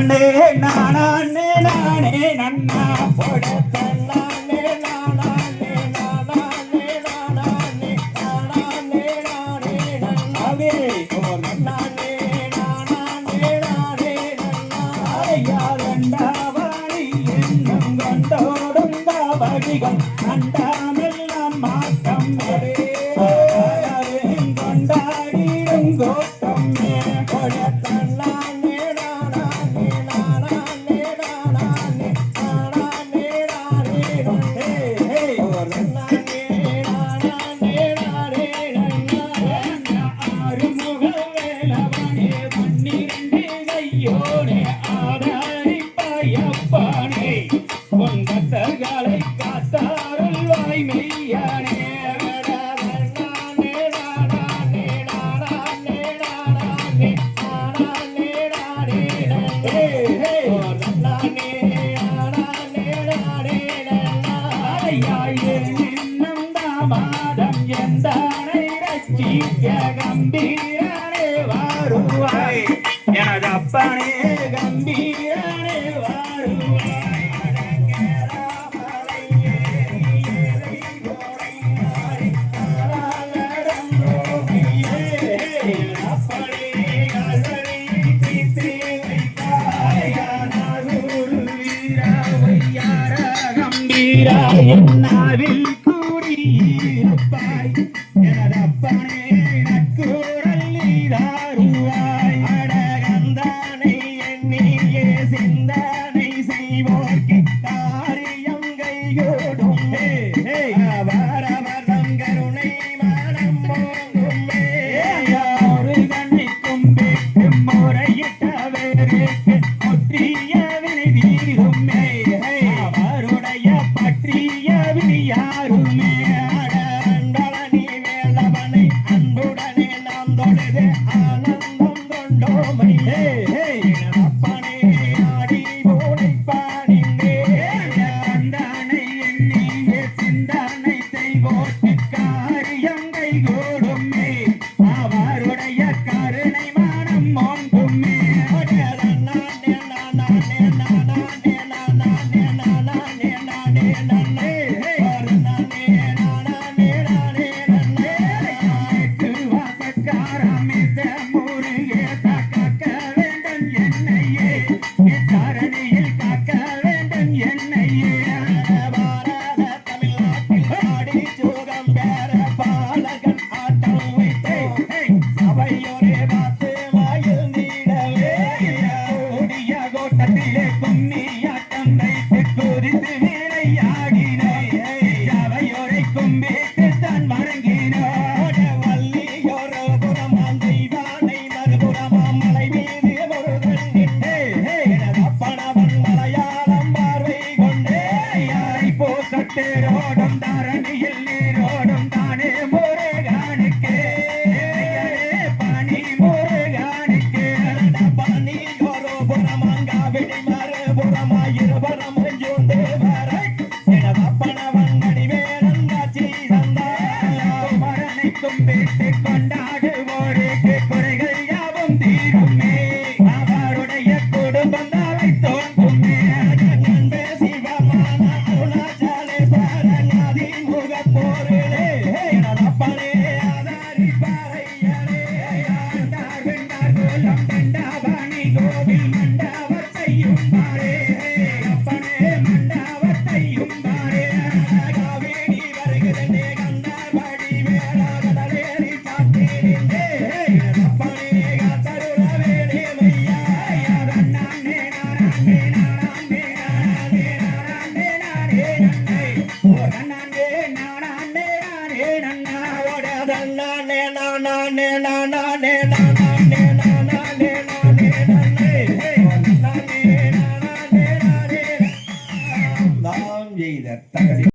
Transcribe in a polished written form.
நானே நானே நானே நன்னா போடத்தல்லானே நானே நானே நானே நானே நானே நன்னாவே ஓர் நானே நானே நானே நன்னாயாலண்டாவாணி என்னும் கொண்டோடும் தாவடிகள் நண்டாமெல்லாம் மாற்றம் கொண்டாடிடும் கோட்டம் கொடத்தல்லானே நானே நானே நானே நானே நானே ஹே ஓர் நானே நானே நானே ஆறுமுக வேலவனே 12 கையோனே ஆதாரிப்பாயப்பானே உன் பக்தர்களை காத்தாருள் வாய்மையானே மாதம் எந்தானை ரட்சிக்க கம்பீரனே வாருவாய் எனது அப்பனே கம்பீரனே வாருவாய் நாவில் கூடியிருப்பாய் எனதப்பனே நக்கூறல் நீதாருவாய் அடகந்தானை எண்ணியே சிந்தனை செய்வோர்க்கு காரியம் கைகூடும் அவரவரம் கருணை மனம் போங்குமே ஒரு கண்ணை கும்பிட்டு முறையிட்ட வேறுக்கு ஒற்றிய வினை தீருமே யாருமே அடண்டளனி வேளவனை அன்புடனே நாம் தொழுது ஆனந்தம் கொண்டோமை அப்பனே ஆடி போனை பாடிந்தே அந்தானை எண்ணிய சிந்தனை செய்வோர்க்கு காரியம் கைகூடுமே அவருடைய கருணை மனம் மோங்குமே ரோடம் தரணியில் நீரோடும் தானே முருகானுக்கு பனி முருகானுக்கு பனி ஒரு புறமாங்கா விடி மறுபுறமாயிருபுறம் ஜூண்டு வரை எனதப்பனவன் நடிவேலந்தாச்சி மரணிக்கும் வீட்டு கொண்டாடுவோருக்கு குறைகள் யாவும் தீருமே அவருடைய குடும்பம் தலை தோன்றுமே செய்த